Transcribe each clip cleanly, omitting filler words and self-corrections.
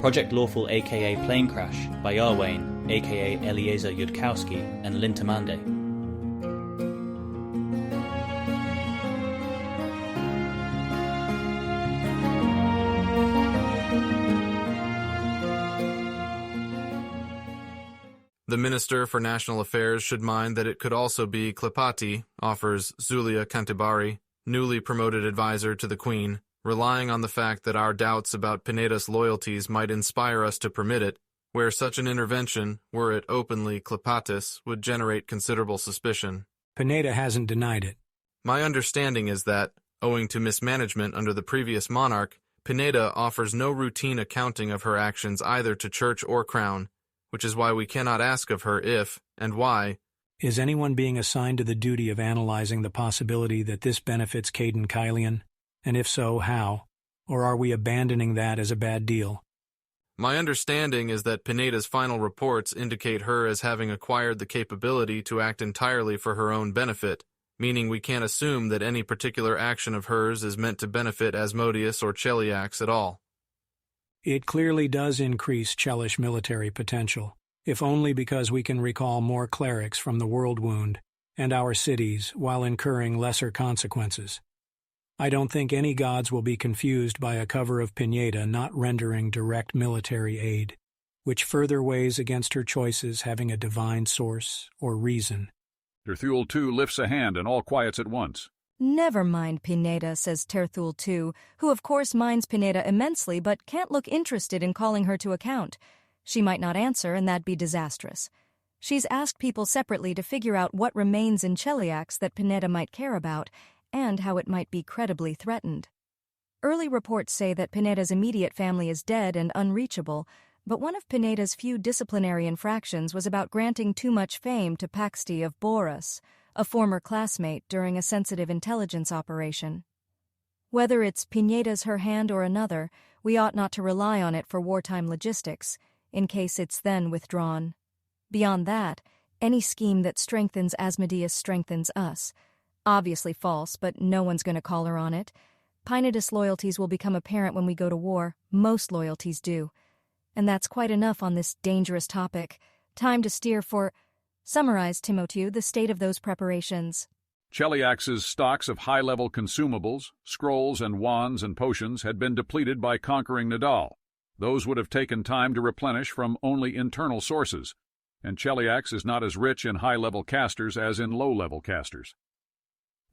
Project Lawful aka Planecrash by Arwayne aka Eliezer Yudkowsky and Lintamande. The Minister for National Affairs should mind that it could also be Klepati, offers Zulia Kantibari, newly promoted advisor to the Queen, relying on the fact that our doubts about Pineda's loyalties might inspire us to permit it, where such an intervention, were it openly Klepatis, would generate considerable suspicion. Pineda hasn't denied it. My understanding is that, owing to mismanagement under the previous monarch, Pineda offers no routine accounting of her actions either to church or crown, which is why we cannot ask of her if, and why. Is anyone being assigned to the duty of analyzing the possibility that this benefits Caden Kylian? And if so, how? Or are we abandoning that as a bad deal? My understanding is that Pineda's final reports indicate her as having acquired the capability to act entirely for her own benefit, meaning we can't assume that any particular action of hers is meant to benefit Asmodeus or Cheliax at all. It clearly does increase Chelish military potential, if only because we can recall more clerics from the World Wound and our cities while incurring lesser consequences. I don't think any gods will be confused by a cover of Pineda not rendering direct military aid, which further weighs against her choices having a divine source or reason. Terthul II lifts a hand and all quiets at once. Never mind Pineda, says Terthul II, who of course minds Pineda immensely but can't look interested in calling her to account. She might not answer, and that'd be disastrous. She's asked people separately to figure out what remains in Cheliax that Pineda might care about, and how it might be credibly threatened. Early reports say that Pineda's immediate family is dead and unreachable, but one of Pineda's few disciplinary infractions was about granting too much fame to Paxti of Boras, a former classmate, during a sensitive intelligence operation. Whether it's Pineda's her hand or another, we ought not to rely on it for wartime logistics, in case it's then withdrawn. Beyond that, any scheme that strengthens Asmodeus strengthens us. Obviously false, but no one's going to call her on it. Pineda's loyalties will become apparent when we go to war. Most loyalties do. And that's quite enough on this dangerous topic. Time to steer for... Summarize, Timoteu, the state of those preparations. Cheliax's stocks of high-level consumables, scrolls and wands and potions had been depleted by conquering Nidal. Those would have taken time to replenish from only internal sources, and Cheliax is not as rich in high-level casters as in low-level casters.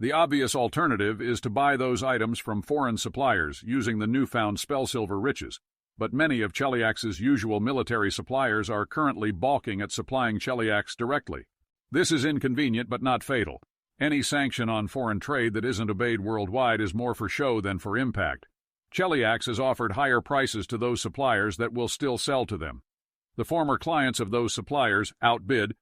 The obvious alternative is to buy those items from foreign suppliers using the newfound spellsilver riches, but many of Cheliax's usual military suppliers are currently balking at supplying Cheliax directly. This is inconvenient but not fatal. Any sanction on foreign trade that isn't obeyed worldwide is more for show than for impact. Cheliax has offered higher prices to those suppliers that will still sell to them. The former clients of those suppliers, outbid,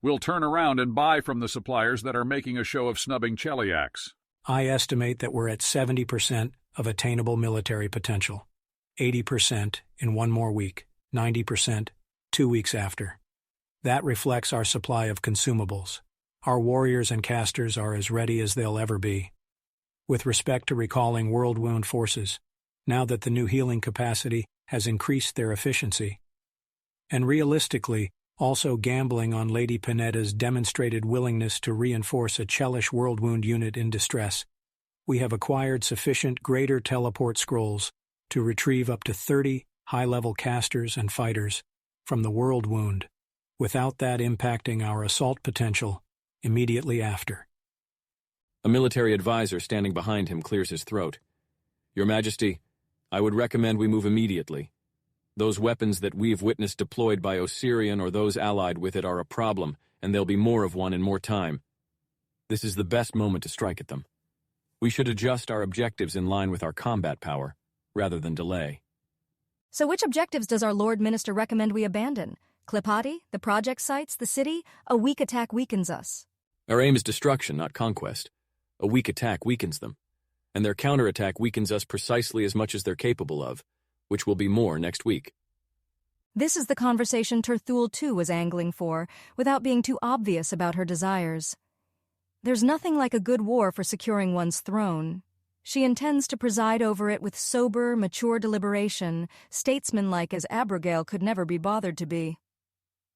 will turn around and buy from the suppliers that are making a show of snubbing Cheliax. I estimate that we're at 70% of attainable military potential. 80% in one more week, 90% 2 weeks after. That reflects our supply of consumables. Our warriors and casters are as ready as they'll ever be. With respect to recalling World Wound forces, now that the new healing capacity has increased their efficiency. And realistically, also gambling on Lady Pineda's demonstrated willingness to reinforce a Chelish World Wound unit in distress, we have acquired sufficient greater teleport scrolls to retrieve up to 30 high-level casters and fighters from the World Wound, without that impacting our assault potential immediately after. A military advisor standing behind him clears his throat. Your Majesty, I would recommend we move immediately. Those weapons that we've witnessed deployed by Osirian or those allied with it are a problem, and there'll be more of one in more time. This is the best moment to strike at them. We should adjust our objectives in line with our combat power, rather than delay. So which objectives does our Lord Minister recommend we abandon? Klepati, the project sites, the city? A weak attack weakens us. Our aim is destruction, not conquest. A weak attack weakens them, and their counterattack weakens us precisely as much as they're capable of, which will be more next week. This is the conversation Terthul II was angling for, without being too obvious about her desires. There's nothing like a good war for securing one's throne. She intends to preside over it with sober, mature deliberation, statesmanlike as Abigail could never be bothered to be.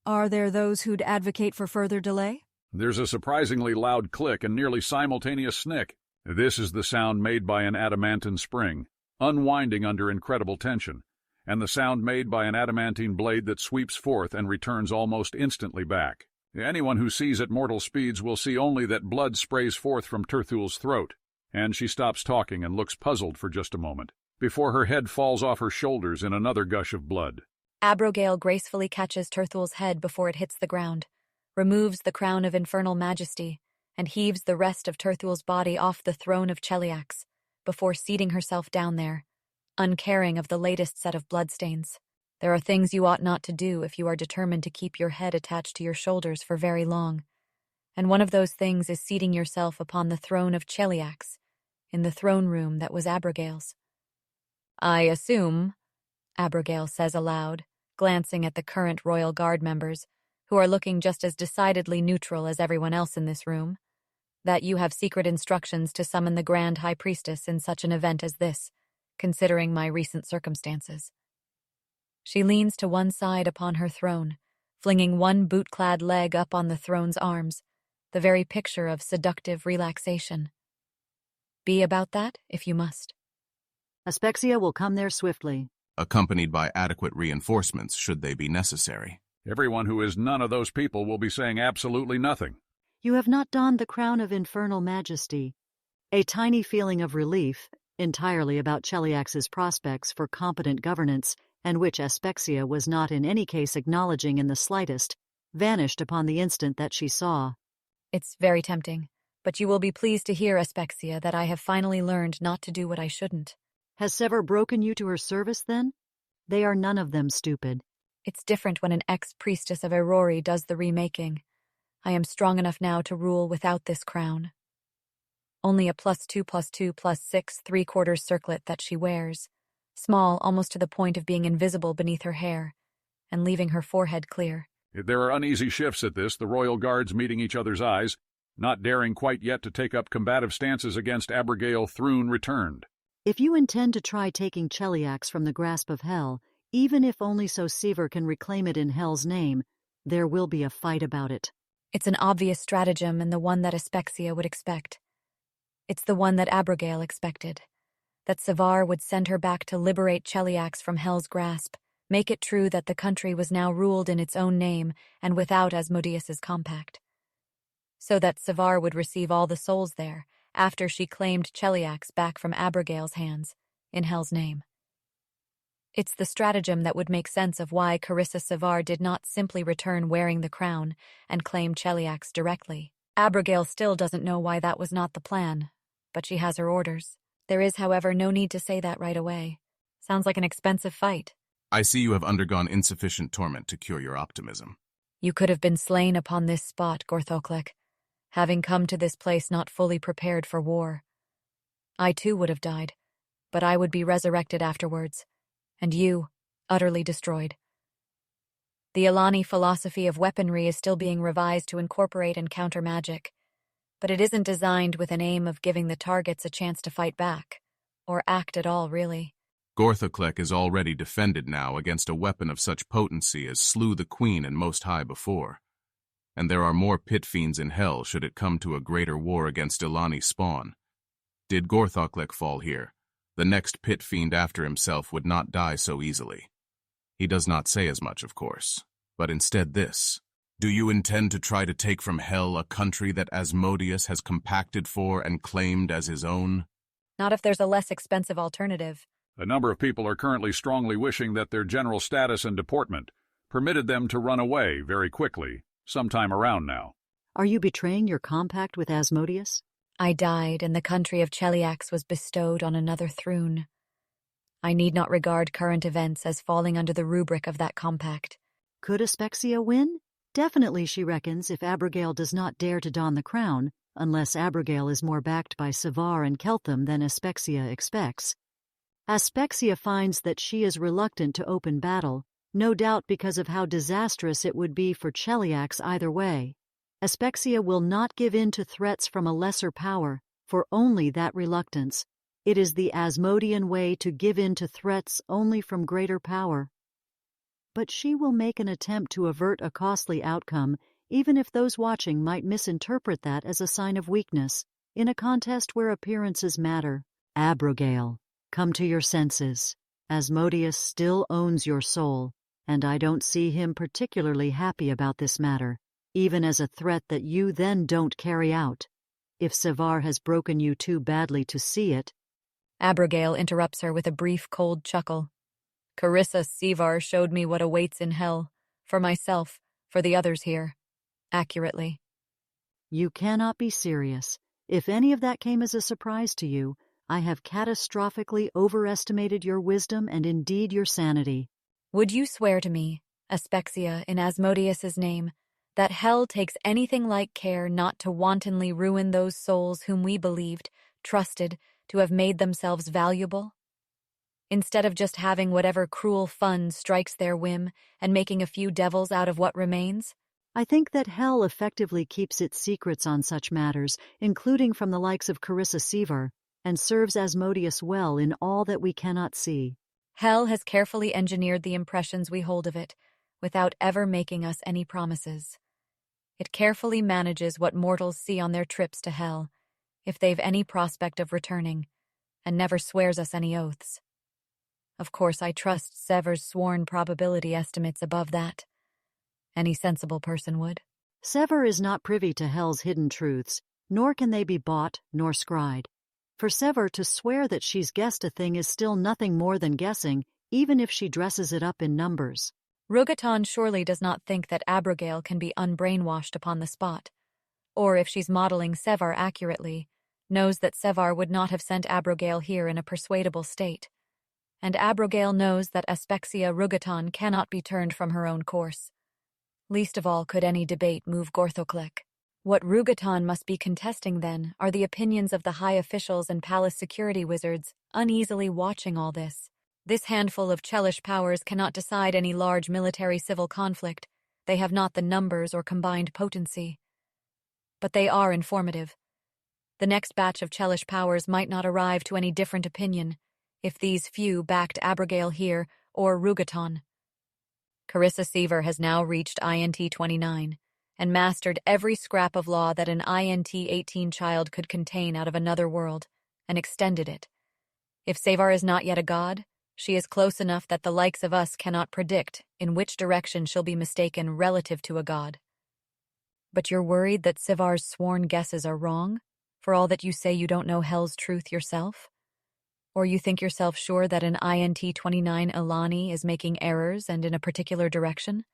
Are there those who'd advocate for further delay? There's a surprisingly loud click and nearly simultaneous snick. This is the sound made by an adamantine spring, unwinding under incredible tension, and the sound made by an adamantine blade that sweeps forth and returns almost instantly back. Anyone who sees at mortal speeds will see only that blood sprays forth from Terthul's throat, and she stops talking and looks puzzled for just a moment, before her head falls off her shoulders in another gush of blood. Abigail gracefully catches Terthul's head before it hits the ground, removes the crown of infernal majesty, and heaves the rest of Terthul's body off the throne of Cheliax, before seating herself down there, uncaring of the latest set of bloodstains. There are things you ought not to do if you are determined to keep your head attached to your shoulders for very long, and one of those things is seating yourself upon the throne of Cheliax, in the throne room that was Abigail's. "I assume," Abigail says aloud, glancing at the current Royal Guard members, who are looking just as decidedly neutral as everyone else in this room, "that you have secret instructions to summon the Grand High Priestess in such an event as this, considering my recent circumstances." She leans to one side upon her throne, flinging one boot-clad leg up on the throne's arms, the very picture of seductive relaxation. Be about that, if you must. Aspexia will come there swiftly, accompanied by adequate reinforcements should they be necessary. Everyone who is none of those people will be saying absolutely nothing. You have not donned the crown of infernal majesty. A tiny feeling of relief, entirely about Cheliax's prospects for competent governance, and which Aspexia was not in any case acknowledging in the slightest, vanished upon the instant that she saw. It's very tempting, but you will be pleased to hear, Aspexia, that I have finally learned not to do what I shouldn't. Has Sever broken you to her service, then? They are none of them stupid. It's different when an ex-priestess of Aurori does the remaking. I am strong enough now to rule without this crown. Only a +2+2+6 3/4 circlet that she wears, small almost to the point of being invisible beneath her hair, and leaving her forehead clear. There are uneasy shifts at this, the Royal Guards meeting each other's eyes, not daring quite yet to take up combative stances against Abigail Thrune returned. If you intend to try taking Cheliax from the grasp of Hell, even if only so Sever can reclaim it in Hell's name, there will be a fight about it. It's an obvious stratagem and the one that Aspexia would expect. It's the one that Abigail expected. That Sevar would send her back to liberate Cheliax from Hell's grasp, make it true that the country was now ruled in its own name and without Asmodeus's compact. So that Sevar would receive all the souls there, after she claimed Cheliax back from Abigail's hands, in Hell's name. It's the stratagem that would make sense of why Carissa Sevar did not simply return wearing the crown and claim Cheliax directly. Abigail still doesn't know why that was not the plan, but she has her orders. There is, however, no need to say that right away. Sounds like an expensive fight. I see you have undergone insufficient torment to cure your optimism. You could have been slain upon this spot, Gorthoklek, having come to this place not fully prepared for war. I too would have died, but I would be resurrected afterwards, and you, utterly destroyed. The Alani philosophy of weaponry is still being revised to incorporate and counter magic, but it isn't designed with an aim of giving the targets a chance to fight back, or act at all, really. Gorthoklek is already defended now against a weapon of such potency as slew the Queen and Most High before, and there are more pit fiends in Hell should it come to a greater war against Ilani's spawn. Did Gorthoklek fall here, the next pit fiend after himself would not die so easily. He does not say as much, of course, but instead this. Do you intend to try to take from Hell a country that Asmodeus has compacted for and claimed as his own? Not if there's a less expensive alternative. A number of people are currently strongly wishing that their general status and deportment permitted them to run away very quickly, sometime around now. Are you betraying your compact with Asmodeus? I died, and the country of Cheliax was bestowed on another Thrune. I need not regard current events as falling under the rubric of that compact. Could Aspexia win? Definitely, she reckons, if Abigail does not dare to don the crown, unless Abigail is more backed by Sevar and Keltham than Aspexia expects. Aspexia finds that she is reluctant to open battle, no doubt because of how disastrous it would be for Cheliax either way. Aspexia will not give in to threats from a lesser power, for only that reluctance. It is the Asmodean way to give in to threats only from greater power. But she will make an attempt to avert a costly outcome, even if those watching might misinterpret that as a sign of weakness, in a contest where appearances matter. Abigail, come to your senses. Asmodeus still owns your soul, and I don't see him particularly happy about this matter, even as a threat that you then don't carry out. If Sevar has broken you too badly to see it. Abigail interrupts her with a brief, cold chuckle. Carissa Sevar showed me what awaits in hell, for myself, for the others here, accurately. You cannot be serious. If any of that came as a surprise to you, I have catastrophically overestimated your wisdom and indeed your sanity. Would you swear to me, Aspexia, in Asmodeus's name, that hell takes anything like care not to wantonly ruin those souls whom we believed, trusted, to have made themselves valuable? Instead of just having whatever cruel fun strikes their whim and making a few devils out of what remains? I think that hell effectively keeps its secrets on such matters, including from the likes of Carissa Sevar, and serves Asmodeus well in all that we cannot see. Hell has carefully engineered the impressions we hold of it, without ever making us any promises. It carefully manages what mortals see on their trips to hell, if they've any prospect of returning, and never swears us any oaths. Of course, I trust Sevar's sworn probability estimates above that. Any sensible person would. Sevar is not privy to hell's hidden truths, nor can they be bought nor scried. For Sevar to swear that she's guessed a thing is still nothing more than guessing, even if she dresses it up in numbers. Rugaton surely does not think that Abigail can be unbrainwashed upon the spot, or if she's modeling Sevar accurately, knows that Sevar would not have sent Abigail here in a persuadable state. And Abigail knows that Aspexia Rugaton cannot be turned from her own course. Least of all could any debate move Gorthoclec. What Rugaton must be contesting, then, are the opinions of the high officials and palace security wizards, uneasily watching all this. This handful of Chelish powers cannot decide any large military-civil conflict. They have not the numbers or combined potency. But they are informative. The next batch of Chelish powers might not arrive to any different opinion, if these few backed Abigail here or Rugaton. Carissa Sevar has now reached INT 29 and mastered every scrap of law that an INT 18 child could contain out of another world, and extended it. If Sevar is not yet a god, she is close enough that the likes of us cannot predict in which direction she'll be mistaken relative to a god. But you're worried that Sevar's sworn guesses are wrong, for all that you say you don't know hell's truth yourself? Or you think yourself sure that an INT 29 Ilani is making errors and in a particular direction?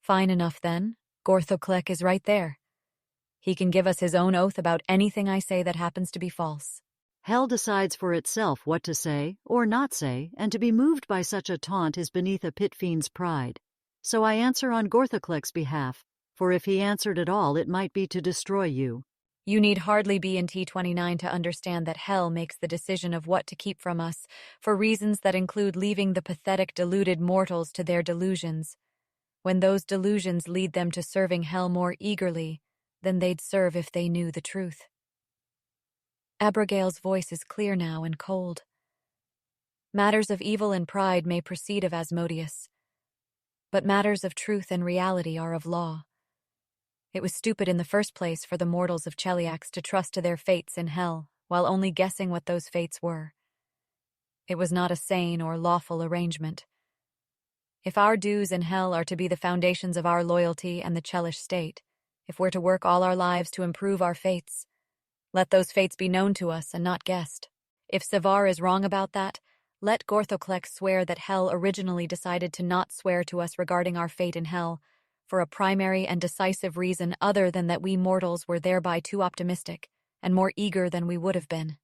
Fine enough then, Gorthoclec is right there. He can give us his own oath about anything I say that happens to be false. Hell decides for itself what to say or not say, and to be moved by such a taunt is beneath a pit fiend's pride. So I answer on Gorthoclec's behalf, for if he answered at all, it might be to destroy you. You need hardly be in T29 to understand that hell makes the decision of what to keep from us, for reasons that include leaving the pathetic deluded mortals to their delusions, when those delusions lead them to serving hell more eagerly than they'd serve if they knew the truth. Abigail's voice is clear now and cold. Matters of evil and pride may proceed of Asmodeus, but matters of truth and reality are of law. It was stupid in the first place for the mortals of Cheliax to trust to their fates in hell, while only guessing what those fates were. It was not a sane or lawful arrangement. If our dues in hell are to be the foundations of our loyalty and the Chelish state, if we're to work all our lives to improve our fates, let those fates be known to us and not guessed. If Sevar is wrong about that, let Gorthoclec swear that hell originally decided to not swear to us regarding our fate in hell, for a primary and decisive reason other than that we mortals were thereby too optimistic and more eager than we would have been.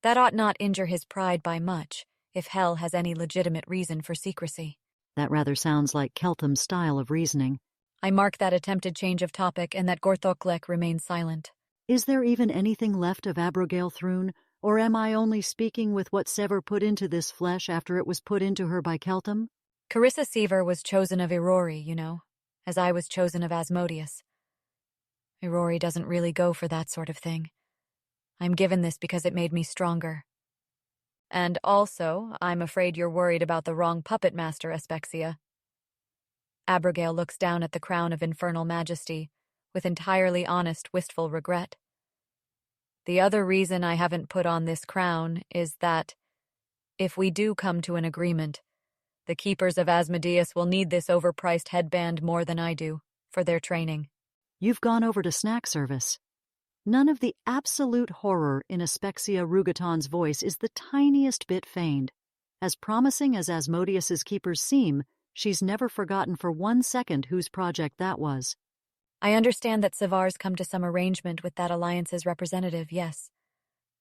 That ought not injure his pride by much, if hell has any legitimate reason for secrecy. That rather sounds like Keltham's style of reasoning. I mark that attempted change of topic and that Gorthoclec remains silent. Is there even anything left of Abigail Thrune, or am I only speaking with what Sevar put into this flesh after it was put into her by Keltham? Carissa Sevar was chosen of Irori, you know, as I was chosen of Asmodeus. Irori doesn't really go for that sort of thing. I'm given this because it made me stronger. And also, I'm afraid you're worried about the wrong puppet master, Aspexia. Abigail looks down at the crown of infernal majesty with entirely honest, wistful regret. The other reason I haven't put on this crown is that, if we do come to an agreement, the keepers of Asmodeus will need this overpriced headband more than I do for their training. You've gone over to snack service. None of the absolute horror in Aspexia Rugaton's voice is the tiniest bit feigned. As promising as Asmodeus's keepers seem, she's never forgotten for 1 second whose project that was. I understand that Savar's come to some arrangement with that alliance's representative, yes.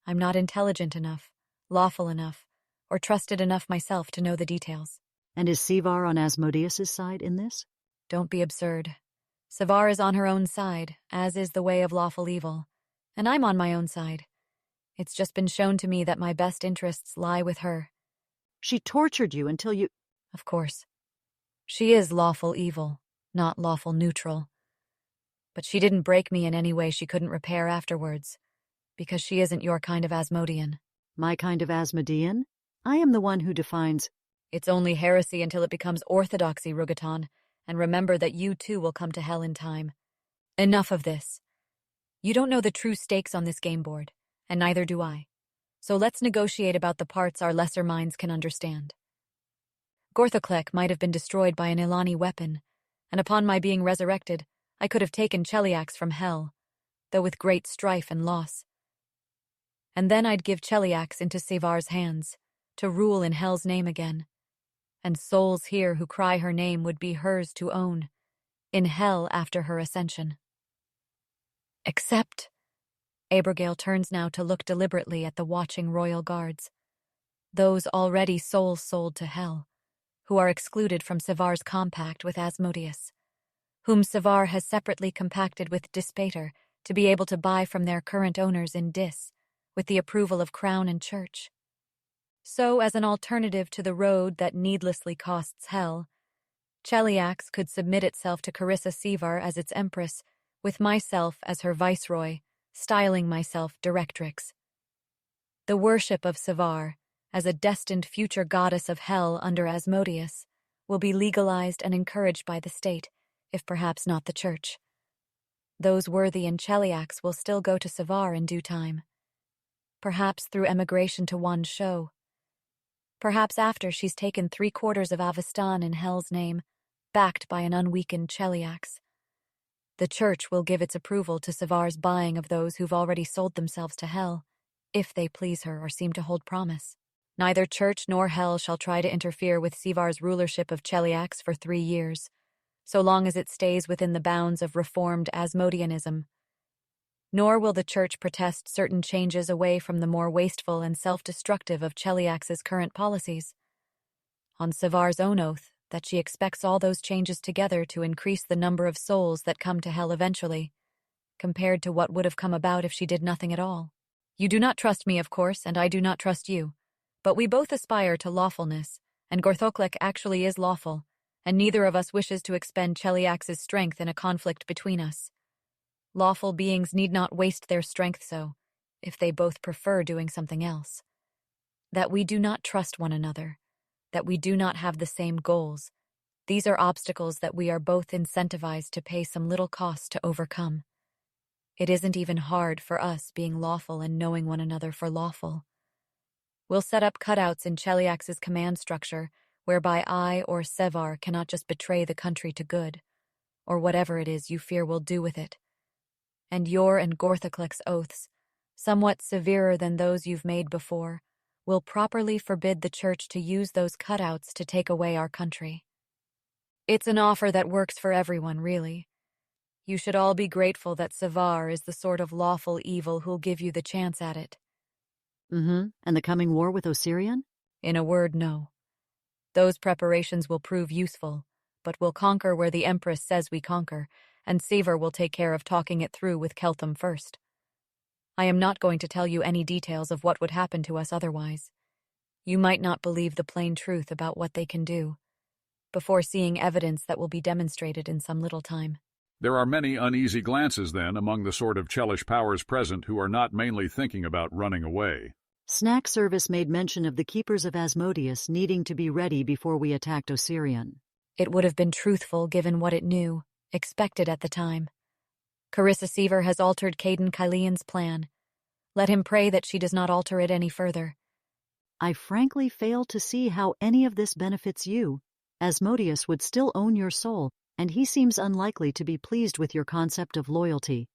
I'm not intelligent enough, lawful enough, or trusted enough myself to know the details. And is Sivar on Asmodeus's side in this? Don't be absurd. Savar is on her own side, as is the way of lawful evil, and I'm on my own side. It's just been shown to me that my best interests lie with her. She tortured you until you... Of course. She is lawful evil, not lawful neutral. But she didn't break me in any way she couldn't repair afterwards, because she isn't your kind of Asmodean. My kind of Asmodean? I am the one who defines... It's only heresy until it becomes orthodoxy, Rugaton, and remember that you too will come to hell in time. Enough of this. You don't know the true stakes on this game board, and neither do I. So let's negotiate about the parts our lesser minds can understand. Gorthoklek might have been destroyed by an Ilani weapon, and upon my being resurrected, I could have taken Cheliax from hell, though with great strife and loss. And then I'd give Cheliax into Savar's hands, to rule in hell's name again. And souls here who cry her name would be hers to own, in hell after her ascension. Except... Abigail turns now to look deliberately at the watching royal guards. Those already souls sold to hell, who are excluded from Savar's compact with Asmodeus, whom Savar has separately compacted with Dispater to be able to buy from their current owners in Dis, with the approval of Crown and Church. So, as an alternative to the road that needlessly costs hell, Cheliax could submit itself to Carissa Sivar as its empress, with myself as her viceroy, styling myself directrix. The worship of Sivar, as a destined future goddess of hell under Asmodeus, will be legalized and encouraged by the state, if perhaps not the church. Those worthy in Cheliax will still go to Sivar in due time. Perhaps through emigration to Wan Shou. Perhaps after she's taken 3/4 of Avestan in hell's name, backed by an unweakened Cheliax. The church will give its approval to Sivar's buying of those who've already sold themselves to hell, if they please her or seem to hold promise. Neither church nor hell shall try to interfere with Sivar's rulership of Cheliax for 3 years, so long as it stays within the bounds of reformed Asmodeanism. Nor will the church protest certain changes away from the more wasteful and self-destructive of Cheliax's current policies. On Sivar's own oath, that she expects all those changes together to increase the number of souls that come to hell eventually, compared to what would have come about if she did nothing at all. You do not trust me, of course, and I do not trust you, but we both aspire to lawfulness, and Gorthoklek actually is lawful, and neither of us wishes to expend Cheliax's strength in a conflict between us. Lawful beings need not waste their strength so, if they both prefer doing something else. That we do not trust one another, that we do not have the same goals, these are obstacles that we are both incentivized to pay some little cost to overcome. It isn't even hard for us being lawful and knowing one another for lawful. We'll set up cutouts in Cheliax's command structure whereby I or Sevar cannot just betray the country to good, or whatever it is you fear we'll do with it. And your and Gorthoklek's oaths, somewhat severer than those you've made before, will properly forbid the church to use those cutouts to take away our country. It's an offer that works for everyone, really. You should all be grateful that Savar is the sort of lawful evil who'll give you the chance at it. And the coming war with Osirian? In a word, no. Those preparations will prove useful, but we'll conquer where the Empress says we conquer, and Seaver will take care of talking it through with Keltham first. I am not going to tell you any details of what would happen to us otherwise. You might not believe the plain truth about what they can do, before seeing evidence that will be demonstrated in some little time. There are many uneasy glances, then, among the sort of Chelish powers present who are not mainly thinking about running away. Snack Service made mention of the keepers of Asmodeus needing to be ready before we attacked Osirian. It would have been truthful given what it knew, expected at the time. Carissa Seaver has altered Caden Kylian's plan. Let him pray that she does not alter it any further. I frankly fail to see how any of this benefits you. Asmodeus would still own your soul, and he seems unlikely to be pleased with your concept of loyalty.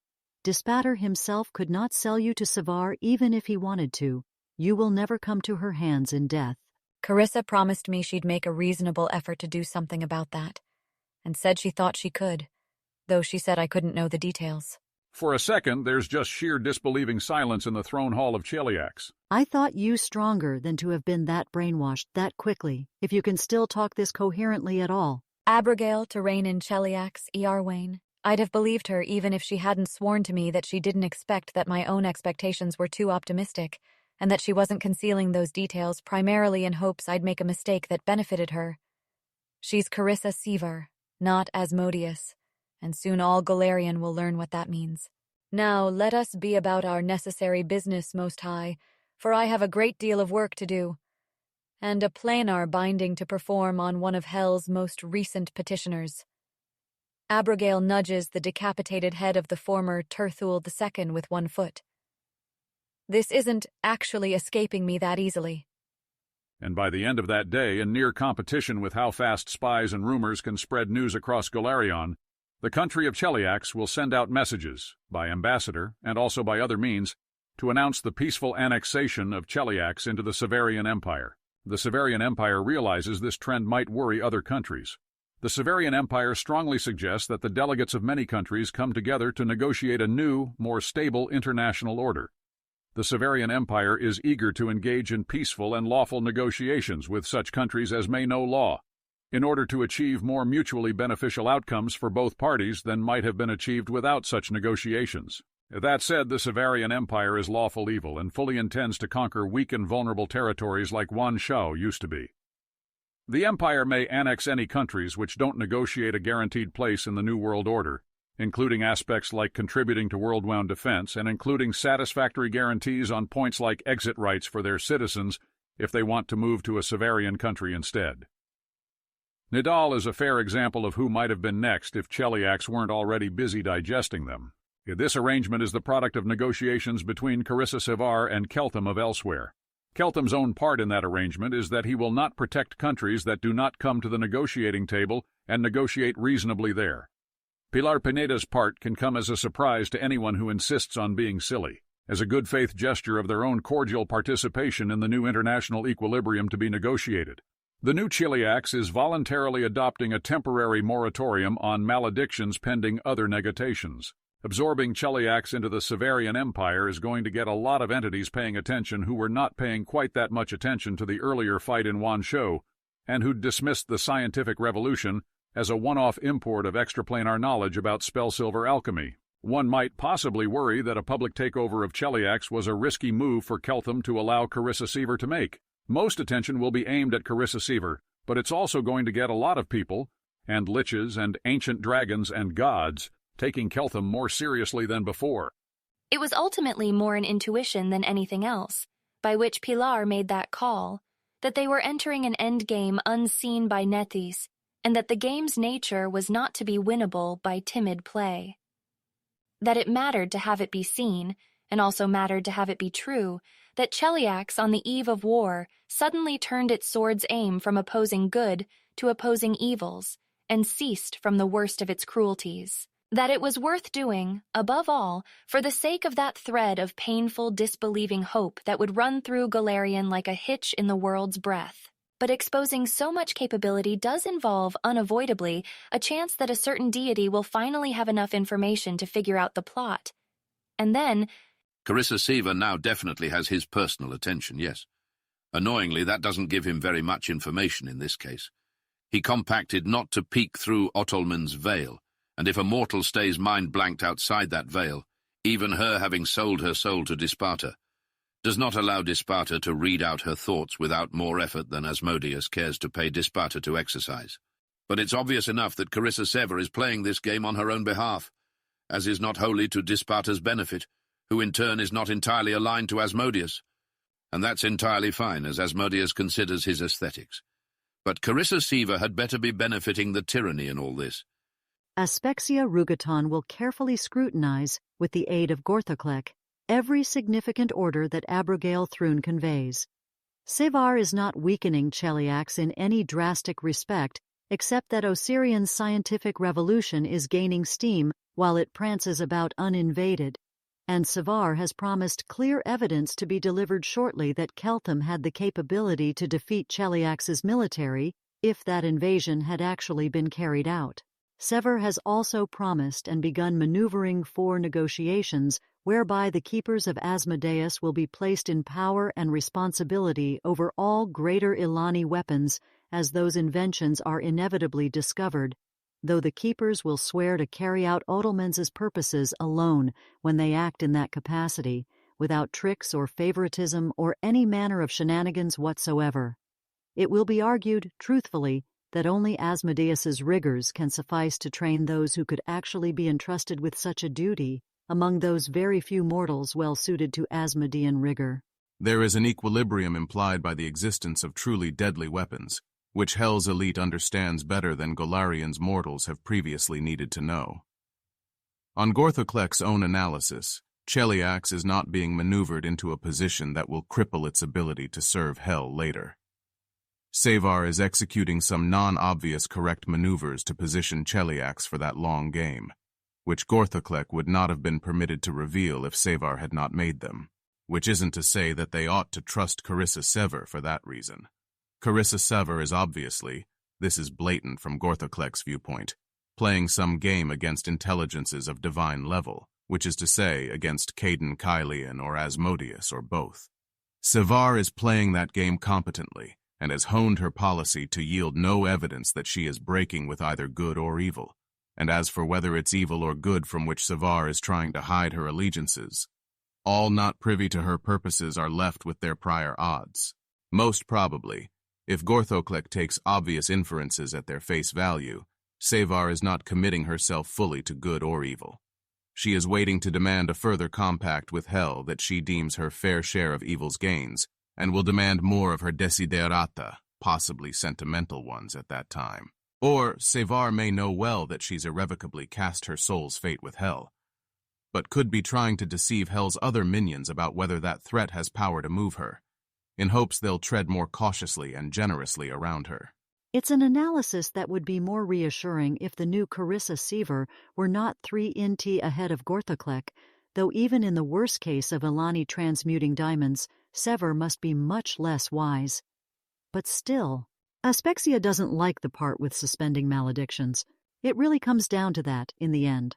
Dispater himself could not sell you to Savar even if he wanted to. You will never come to her hands in death. Carissa promised me she'd make a reasonable effort to do something about that, and said she thought she could, though she said I couldn't know the details. For a second, there's just sheer disbelieving silence in the throne hall of Cheliax. I thought you stronger than to have been that brainwashed that quickly, if you can still talk this coherently at all. Abigail to reign in Cheliax, Earwain. I'd have believed her even if she hadn't sworn to me that she didn't expect that my own expectations were too optimistic, and that she wasn't concealing those details primarily in hopes I'd make a mistake that benefited her. She's Carissa Seaver, not Asmodeus, and soon all Golarion will learn what that means. Now let us be about our necessary business, Most High, for I have a great deal of work to do, and a planar binding to perform on one of Hell's most recent petitioners. Abigail nudges the decapitated head of the former Terthul II with one foot. This isn't actually escaping me that easily. And by the end of that day, in near competition with how fast spies and rumors can spread news across Golarion, the country of Cheliax will send out messages, by ambassador and also by other means, to announce the peaceful annexation of Cheliax into the Severian Empire. The Severian Empire realizes this trend might worry other countries. The Severian Empire strongly suggests that the delegates of many countries come together to negotiate a new, more stable international order. The Severian Empire is eager to engage in peaceful and lawful negotiations with such countries as may know law, in order to achieve more mutually beneficial outcomes for both parties than might have been achieved without such negotiations. That said, the Severian Empire is lawful evil and fully intends to conquer weak and vulnerable territories like Wan Shao used to be. The Empire may annex any countries which don't negotiate a guaranteed place in the New World Order, including aspects like contributing to world-wide defense and including satisfactory guarantees on points like exit rights for their citizens if they want to move to a Severian country instead. Nidal is a fair example of who might have been next if Cheliax weren't already busy digesting them. This arrangement is the product of negotiations between Carissa Sevar and Keltham of Elsewhere. Keltham's own part in that arrangement is that he will not protect countries that do not come to the negotiating table and negotiate reasonably there. Pilar Pineda's part can come as a surprise to anyone who insists on being silly, as a good faith gesture of their own cordial participation in the new international equilibrium to be negotiated. The new Cheliax is voluntarily adopting a temporary moratorium on maledictions pending other negotiations. Absorbing Cheliax into the Severian Empire is going to get a lot of entities paying attention who were not paying quite that much attention to the earlier fight in Wan Shao, and who'd dismissed the scientific revolution as a one-off import of extraplanar knowledge about spellsilver alchemy. One might possibly worry that a public takeover of Cheliax was a risky move for Keltham to allow Carissa Seaver to make. Most attention will be aimed at Carissa Seaver, but it's also going to get a lot of people, and liches and ancient dragons and gods, taking Keltham more seriously than before. It was ultimately more an intuition than anything else, by which Pilar made that call, that they were entering an endgame unseen by Nethys, and that the game's nature was not to be winnable by timid play. That it mattered to have it be seen, and also mattered to have it be true, that Cheliax on the eve of war suddenly turned its sword's aim from opposing good to opposing evils, and ceased from the worst of its cruelties. That it was worth doing, above all, for the sake of that thread of painful, disbelieving hope that would run through Golarion like a hitch in the world's breath. But exposing so much capability does involve, unavoidably, a chance that a certain deity will finally have enough information to figure out the plot. And then... Carissa Seaver now definitely has his personal attention, yes. Annoyingly, that doesn't give him very much information in this case. He compacted not to peek through Ottolman's veil, and if a mortal stays mind-blanked outside that veil, even her having sold her soul to Disparta, does not allow Disparta to read out her thoughts without more effort than Asmodeus cares to pay Disparta to exercise. But it's obvious enough that Carissa Sever is playing this game on her own behalf, as is not wholly to Disparta's benefit, who in turn is not entirely aligned to Asmodeus. And that's entirely fine, as Asmodeus considers his aesthetics. But Carissa Sever had better be benefiting the tyranny in all this. Aspexia Rugaton will carefully scrutinize, with the aid of Gorthoklek, every significant order that Abigail Thrune conveys. Sevar is not weakening Cheliax in any drastic respect, except that Osirian's scientific revolution is gaining steam while it prances about uninvaded, and Sevar has promised clear evidence to be delivered shortly that Keltham had the capability to defeat Cheliax's military if that invasion had actually been carried out. Sever has also promised and begun maneuvering for negotiations whereby the keepers of Asmodeus will be placed in power and responsibility over all greater Ilani weapons as those inventions are inevitably discovered, though the keepers will swear to carry out Otelmens's purposes alone when they act in that capacity, without tricks or favoritism or any manner of shenanigans whatsoever. It will be argued, truthfully, that only Asmodeus's rigors can suffice to train those who could actually be entrusted with such a duty, among those very few mortals well suited to Asmodean rigor. There is an equilibrium implied by the existence of truly deadly weapons, which Hell's elite understands better than Golarian's mortals have previously needed to know. On Gorthoklek's own analysis, Cheliax is not being maneuvered into a position that will cripple its ability to serve Hell later. Sevar is executing some non-obvious correct maneuvers to position Cheliax for that long game, which Gorthoklek would not have been permitted to reveal if Sevar had not made them, which isn't to say that they ought to trust Carissa Sever for that reason. Carissa Sever is obviously, this is blatant from Gorthoklek's viewpoint, playing some game against intelligences of divine level, which is to say, against Caden Kylian or Asmodeus or both. Sevar is playing that game competently, and has honed her policy to yield no evidence that she is breaking with either good or evil, and as for whether it's evil or good from which Sevar is trying to hide her allegiances, all not privy to her purposes are left with their prior odds. Most probably, if Gorthoklek takes obvious inferences at their face value, Sevar is not committing herself fully to good or evil. She is waiting to demand a further compact with Hell that she deems her fair share of evil's gains, and will demand more of her desiderata, possibly sentimental ones at that time. Or Sevar may know well that she's irrevocably cast her soul's fate with Hell, but could be trying to deceive Hell's other minions about whether that threat has power to move her, in hopes they'll tread more cautiously and generously around her. It's an analysis that would be more reassuring if the new Carissa Sever were not 3 int ahead of Gorthoklek, though even in the worst case of Ilani transmuting diamonds, Sever must be much less wise. But still, Aspexia doesn't like the part with suspending maledictions. It really comes down to that, in the end.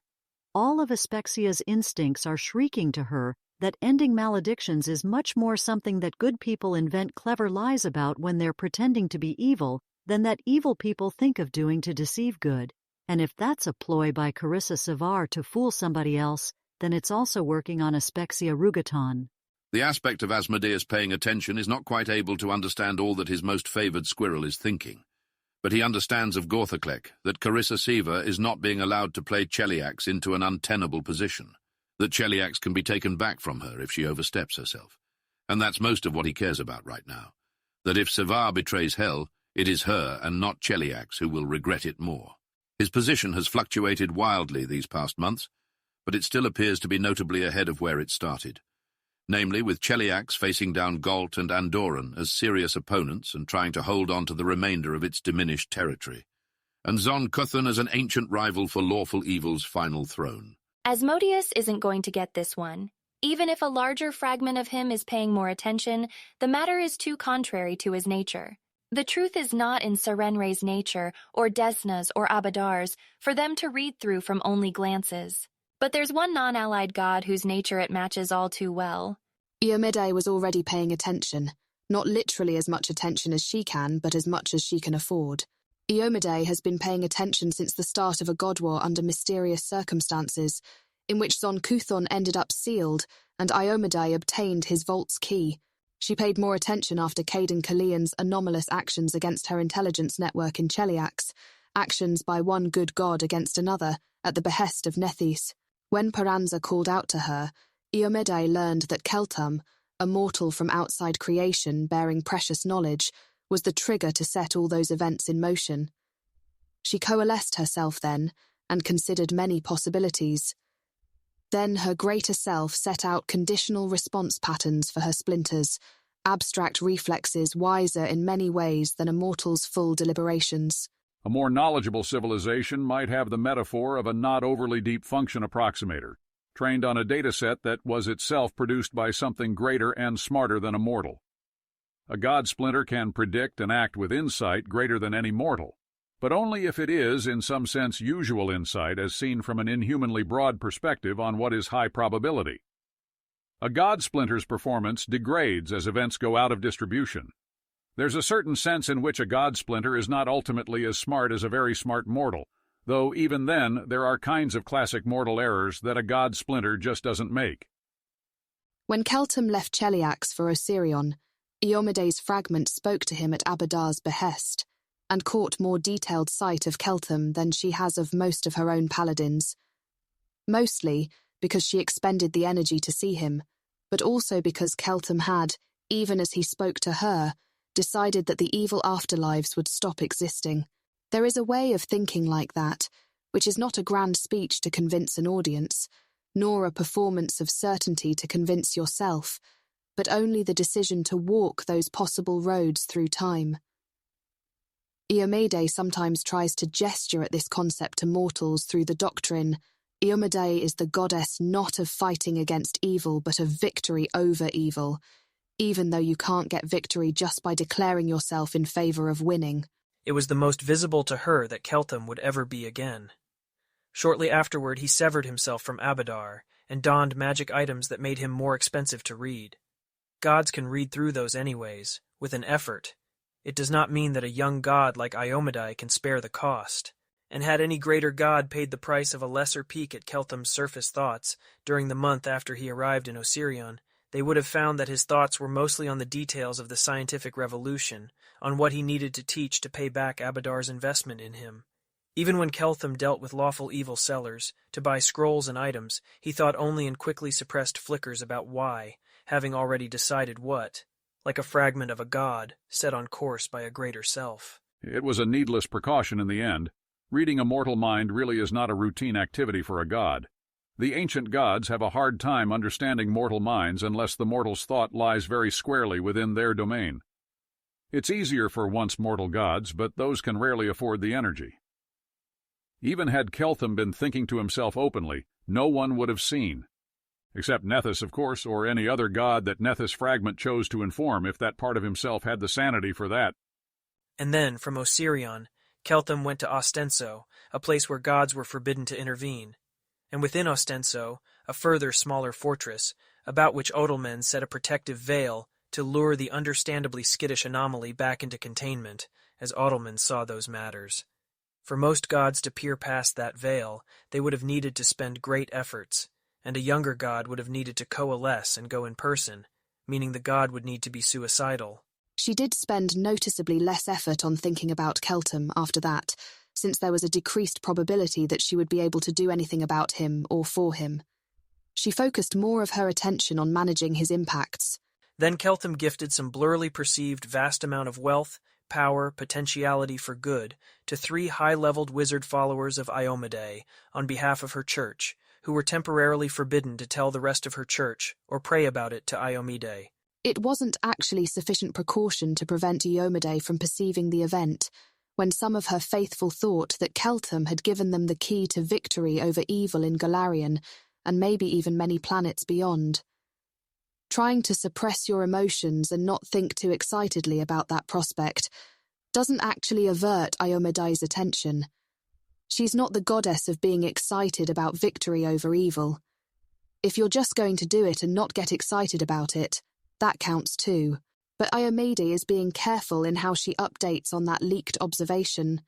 All of Aspexia's instincts are shrieking to her that ending maledictions is much more something that good people invent clever lies about when they're pretending to be evil than that evil people think of doing to deceive good. And if that's a ploy by Carissa Sevar to fool somebody else, then it's also working on Aspexia Rugaton. The aspect of Asmodeus paying attention is not quite able to understand all that his most favoured squirrel is thinking. But he understands of Gorthoklek that Carissa Sever is not being allowed to play Cheliax into an untenable position, that Cheliax can be taken back from her if she oversteps herself. And that's most of what he cares about right now. That if Sevar betrays Hell, it is her and not Cheliax who will regret it more. His position has fluctuated wildly these past months, but it still appears to be notably ahead of where it started. Namely, with Cheliax facing down Galt and Andoran as serious opponents and trying to hold on to the remainder of its diminished territory, and Zon Kuthon as an ancient rival for lawful evil's final throne. Asmodeus isn't going to get this one. Even if a larger fragment of him is paying more attention, the matter is too contrary to his nature. The truth is not in Serenre's nature, or Desna's or Abadar's, for them to read through from only glances. But there's one non-allied god whose nature it matches all too well. Iomide was already paying attention. Not literally as much attention as she can, but as much as she can afford. Iomide has been paying attention since the start of a god war under mysterious circumstances, in which Zon Kuthon ended up sealed, and Iomide obtained his vault's key. She paid more attention after Caden Kalian's anomalous actions against her intelligence network in Cheliax, actions by one good god against another, at the behest of Nethys. When Paranza called out to her, Iomede learned that Keltum, a mortal from outside creation bearing precious knowledge, was the trigger to set all those events in motion. She coalesced herself then, and considered many possibilities. Then her greater self set out conditional response patterns for her splinters, abstract reflexes wiser in many ways than a mortal's full deliberations. A more knowledgeable civilization might have the metaphor of a not overly deep function approximator, trained on a dataset that was itself produced by something greater and smarter than a mortal. A god splinter can predict and act with insight greater than any mortal, but only if it is, in some sense, usual insight as seen from an inhumanly broad perspective on what is high probability. A god splinter's performance degrades as events go out of distribution. There's a certain sense in which a god splinter is not ultimately as smart as a very smart mortal, though even then there are kinds of classic mortal errors that a god splinter just doesn't make. When Keltum left Cheliax for Osirion, Iomede's fragment spoke to him at Abadar's behest, and caught more detailed sight of Keltum than she has of most of her own paladins. Mostly because she expended the energy to see him, but also because Keltum had, even as he spoke to her, decided that the evil afterlives would stop existing. There is a way of thinking like that, which is not a grand speech to convince an audience, nor a performance of certainty to convince yourself, but only the decision to walk those possible roads through time. Iomede sometimes tries to gesture at this concept to mortals through the doctrine, Iomede is the goddess not of fighting against evil but of victory over evil, even though you can't get victory just by declaring yourself in favor of winning. It was the most visible to her that Keltum would ever be again. Shortly afterward he severed himself from Abadar and donned magic items that made him more expensive to read. Gods can read through those anyways, with an effort. It does not mean that a young god like Iomede can spare the cost. And had any greater god paid the price of a lesser peek at Keltum's surface thoughts during the month after he arrived in Osirion, they would have found that his thoughts were mostly on the details of the scientific revolution, on what he needed to teach to pay back Abadar's investment in him. Even when Keltham dealt with lawful evil sellers, to buy scrolls and items, he thought only in quickly suppressed flickers about why, having already decided what, like a fragment of a god, set on course by a greater self. It was a needless precaution in the end. Reading a mortal mind really is not a routine activity for a god. The ancient gods have a hard time understanding mortal minds unless the mortal's thought lies very squarely within their domain. It's easier for once mortal gods, but those can rarely afford the energy. Even had Keltham been thinking to himself openly, no one would have seen. Except Nethys, of course, or any other god that Nethys' fragment chose to inform if that part of himself had the sanity for that. And then, from Osirion, Keltham went to Ostenso, a place where gods were forbidden to intervene, and within Ostenso, a further smaller fortress, about which Odelmen set a protective veil to lure the understandably skittish anomaly back into containment, as Odelmen saw those matters. For most gods to peer past that veil, they would have needed to spend great efforts, and a younger god would have needed to coalesce and go in person, meaning the god would need to be suicidal. She did spend noticeably less effort on thinking about Keltham after that, since there was a decreased probability that she would be able to do anything about him or for him. She focused more of her attention on managing his impacts. Then Keltham gifted some blurrily perceived vast amount of wealth, power, potentiality for good to 3 high-leveled wizard followers of Iomede on behalf of her church, who were temporarily forbidden to tell the rest of her church or pray about it to Iomede. It wasn't actually sufficient precaution to prevent Iomede from perceiving the event, when some of her faithful thought that Keltham had given them the key to victory over evil in Golarion, and maybe even many planets beyond. Trying to suppress your emotions and not think too excitedly about that prospect doesn't actually avert Iomede's attention. She's not the goddess of being excited about victory over evil. If you're just going to do it and not get excited about it, that counts too. But Iomede is being careful in how she updates on that leaked observation.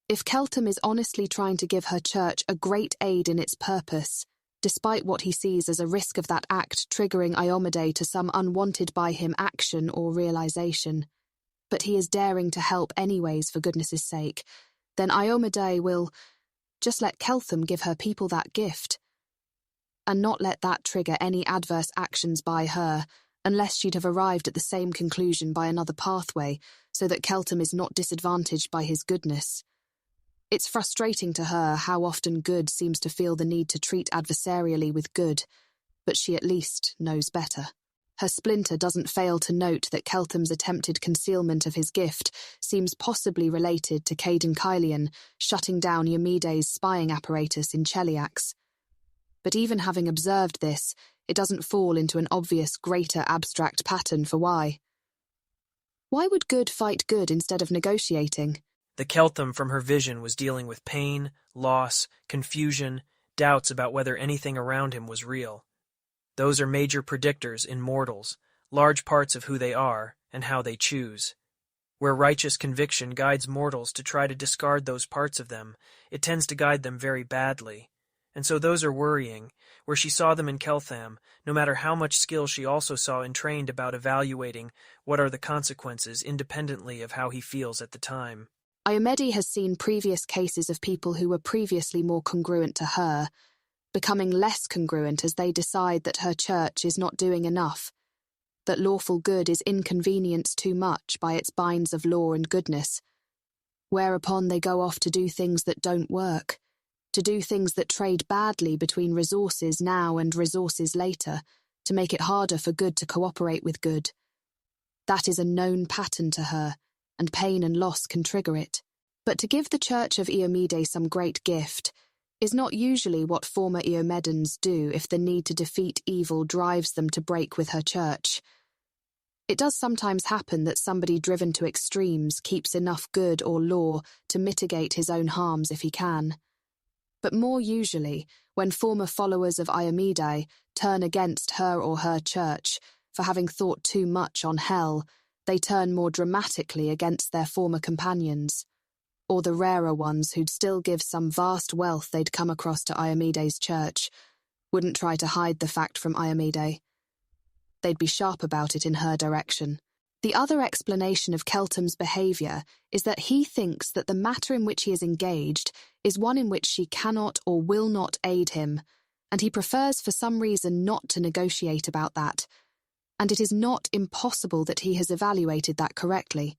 If Keltham is honestly trying to give her church a great aid in its purpose, despite what he sees as a risk of that act triggering Iomede to some unwanted by him action or realization, but he is daring to help anyways for goodness' sake, then Iomade will just let Keltham give her people that gift, and not let that trigger any adverse actions by her, unless she'd have arrived at the same conclusion by another pathway, so that Keltham is not disadvantaged by his goodness. It's frustrating to her how often good seems to feel the need to treat adversarially with good, but she at least knows better. Her splinter doesn't fail to note that Keltham's attempted concealment of his gift seems possibly related to Caden Kylian shutting down Yomide's spying apparatus in Cheliax. But even having observed this, it doesn't fall into an obvious greater abstract pattern for why. Why would good fight good instead of negotiating? The Keltham from her vision was dealing with pain, loss, confusion, doubts about whether anything around him was real. Those are major predictors in mortals, large parts of who they are and how they choose. Where righteous conviction guides mortals to try to discard those parts of them, it tends to guide them very badly. And so those are worrying. Where she saw them in Keltham, no matter how much skill she also saw and trained about evaluating what are the consequences independently of how he feels at the time. Iomade has seen previous cases of people who were previously more congruent to her, becoming less congruent as they decide that her church is not doing enough, that lawful good is inconvenienced too much by its binds of law and goodness, whereupon they go off to do things that don't work, to do things that trade badly between resources now and resources later, to make it harder for good to cooperate with good. That is a known pattern to her, and pain and loss can trigger it. But to give the Church of Iomade some great gift is not usually what former Iomedans do if the need to defeat evil drives them to break with her church. It does sometimes happen that somebody driven to extremes keeps enough good or law to mitigate his own harms if he can. But more usually, when former followers of Iomade turn against her or her church for having thought too much on hell, they turn more dramatically against their former companions, or the rarer ones who'd still give some vast wealth they'd come across to Iomede's church, wouldn't try to hide the fact from Iomade. They'd be sharp about it in her direction. The other explanation of Keltham's behaviour is that he thinks that the matter in which he is engaged is one in which she cannot or will not aid him, and he prefers for some reason not to negotiate about that. And it is not impossible that he has evaluated that correctly.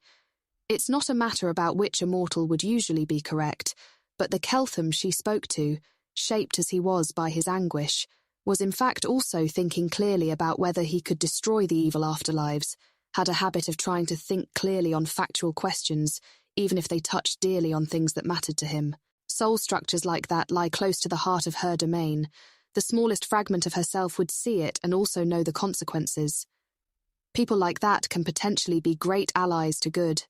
It's not a matter about which a mortal would usually be correct, but the Keltham she spoke to, shaped as he was by his anguish, was in fact also thinking clearly about whether he could destroy the evil afterlives, had a habit of trying to think clearly on factual questions, even if they touched dearly on things that mattered to him. Soul structures like that lie close to the heart of her domain. The smallest fragment of herself would see it and also know the consequences. People like that can potentially be great allies to good.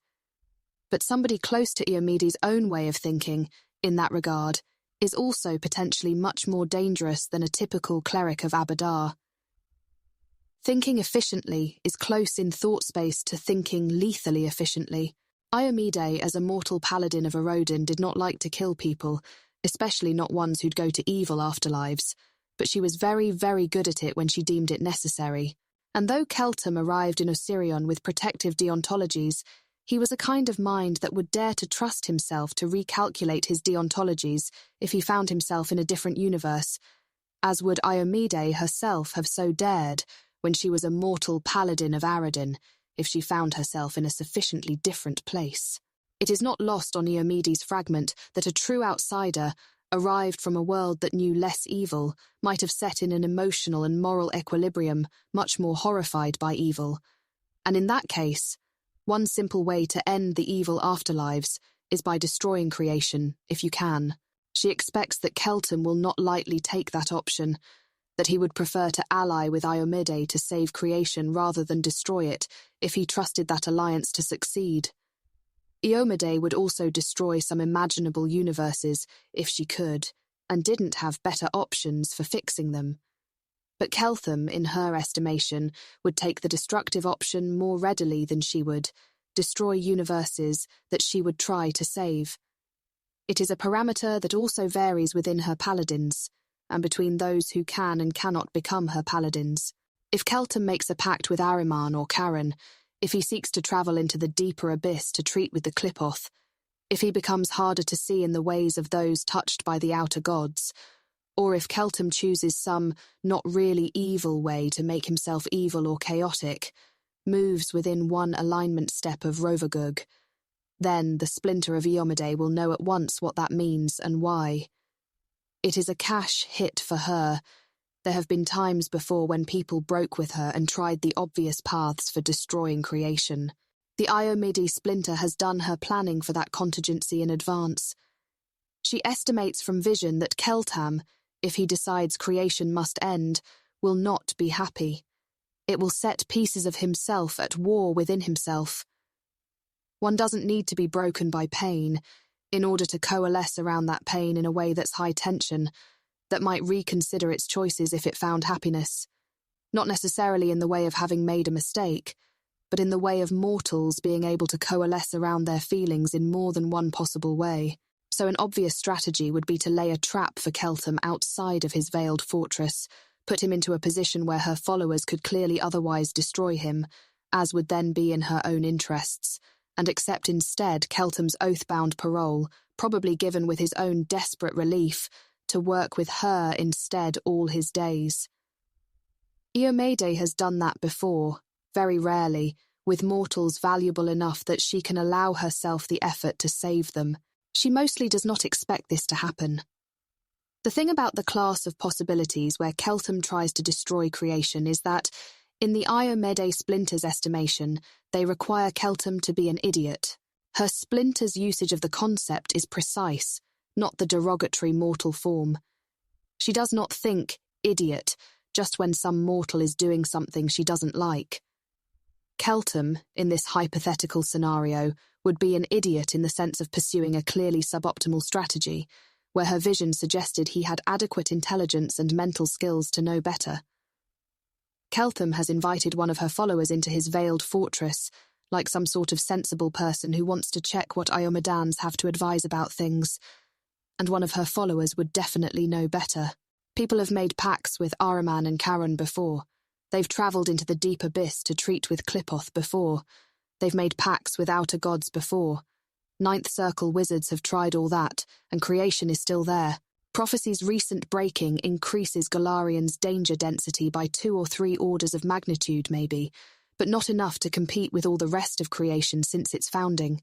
But somebody close to Iomede's own way of thinking, in that regard, is also potentially much more dangerous than a typical cleric of Abadar. Thinking efficiently is close in thought space to thinking lethally efficiently. Iomade, as a mortal paladin of Erodin, did not like to kill people, especially not ones who'd go to evil afterlives, but she was very, very good at it when she deemed it necessary. And though Keltham arrived in Osirion with protective deontologies, he was a kind of mind that would dare to trust himself to recalculate his deontologies if he found himself in a different universe, as would Iomade herself have so dared when she was a mortal paladin of Aradin, if she found herself in a sufficiently different place. It is not lost on Iomede's fragment that a true outsider, arrived from a world that knew less evil, might have set in an emotional and moral equilibrium much more horrified by evil. And in that case, one simple way to end the evil afterlives is by destroying creation, if you can. She expects that Keltham will not lightly take that option, that he would prefer to ally with Iomade to save creation rather than destroy it, if he trusted that alliance to succeed. Iomade would also destroy some imaginable universes, if she could, and didn't have better options for fixing them. But Keltham, in her estimation, would take the destructive option more readily than she would, destroy universes that she would try to save. It is a parameter that also varies within her paladins, and between those who can and cannot become her paladins. If Keltham makes a pact with Ahriman or Karen, if he seeks to travel into the deeper abyss to treat with the Clipoth, if he becomes harder to see in the ways of those touched by the outer gods, or if Keltham chooses some not really evil way to make himself evil or chaotic, moves within one alignment step of Rovagug, then the splinter of Iomedae will know at once what that means and why. It is a cash hit for her. There have been times before when people broke with her and tried the obvious paths for destroying creation. The Iomedae splinter has done her planning for that contingency in advance. She estimates from vision that Keltham, if he decides creation must end, will not be happy. It will set pieces of himself at war within himself. One doesn't need to be broken by pain in order to coalesce around that pain in a way that's high tension, that might reconsider its choices if it found happiness. Not necessarily in the way of having made a mistake, but in the way of mortals being able to coalesce around their feelings in more than one possible way. So an obvious strategy would be to lay a trap for Keltham outside of his veiled fortress, put him into a position where her followers could clearly otherwise destroy him, as would then be in her own interests, and accept instead Keltham's oath-bound parole, probably given with his own desperate relief, to work with her instead all his days. Iomedae has done that before, very rarely, with mortals valuable enough that she can allow herself the effort to save them. She mostly does not expect this to happen. The thing about the class of possibilities where Keltham tries to destroy creation is that, in the Iomedae splinter's estimation, they require Keltham to be an idiot. Her splinter's usage of the concept is precise, not the derogatory mortal form. She does not think idiot just when some mortal is doing something she doesn't like. Keltham, in this hypothetical scenario, would be an idiot in the sense of pursuing a clearly suboptimal strategy, where her vision suggested he had adequate intelligence and mental skills to know better. Keltham has invited one of her followers into his veiled fortress, like some sort of sensible person who wants to check what Iomedans have to advise about things, and one of her followers would definitely know better. People have made pacts with Ahriman and Charon before. They've travelled into the deep abyss to treat with Qliphoth before. They've made pacts with outer gods before. Ninth Circle wizards have tried all that, and creation is still there. Prophecy's recent breaking increases Galarian's danger density by 2 or 3 orders of magnitude, maybe, but not enough to compete with all the rest of creation since its founding.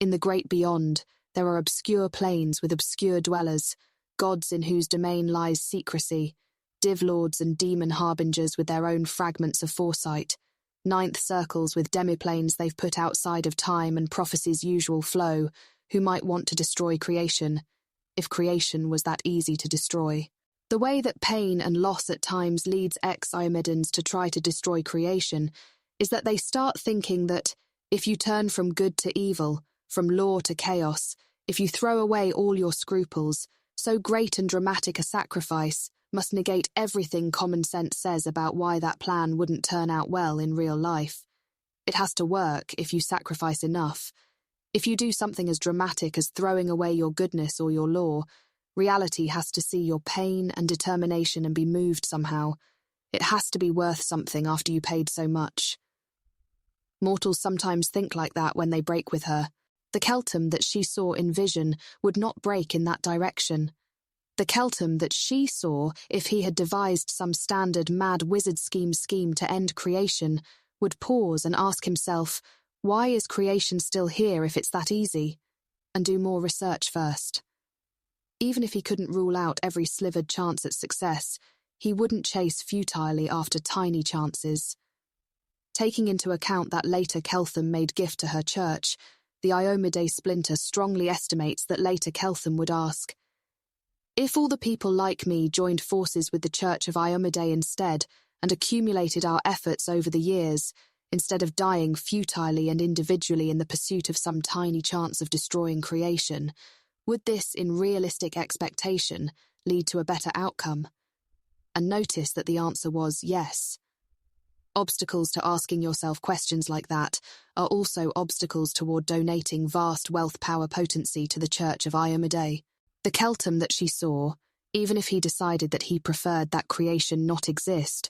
In the great beyond, there are obscure planes with obscure dwellers, gods in whose domain lies secrecy, divlords and demon harbingers with their own fragments of foresight, ninth circles with demiplanes they've put outside of time and prophecy's usual flow, who might want to destroy creation, if creation was that easy to destroy. The way that pain and loss at times leads ex-Iomedans to try to destroy creation is that they start thinking that if you turn from good to evil, from law to chaos, if you throw away all your scruples, so great and dramatic a sacrifice must negate everything common sense says about why that plan wouldn't turn out well in real life. It has to work if you sacrifice enough. If you do something as dramatic as throwing away your goodness or your law, reality has to see your pain and determination and be moved somehow. It has to be worth something after you paid so much. Mortals sometimes think like that when they break with her. The Keltham that she saw in vision would not break in that direction. The Keltham that she saw, if he had devised some standard mad wizard scheme to end creation, would pause and ask himself, why is creation still here if it's that easy? And do more research first. Even if he couldn't rule out every slivered chance at success, he wouldn't chase futilely after tiny chances. Taking into account that later Keltham made gift to her church, the Iomedae splinter strongly estimates that later Keltham would ask, if all the people like me joined forces with the Church of Iomedae instead and accumulated our efforts over the years, instead of dying futilely and individually in the pursuit of some tiny chance of destroying creation, would this, in realistic expectation, lead to a better outcome? And notice that the answer was yes. Obstacles to asking yourself questions like that are also obstacles toward donating vast wealth power potency to the Church of Iomedae. The Keltham that she saw, even if he decided that he preferred that creation not exist,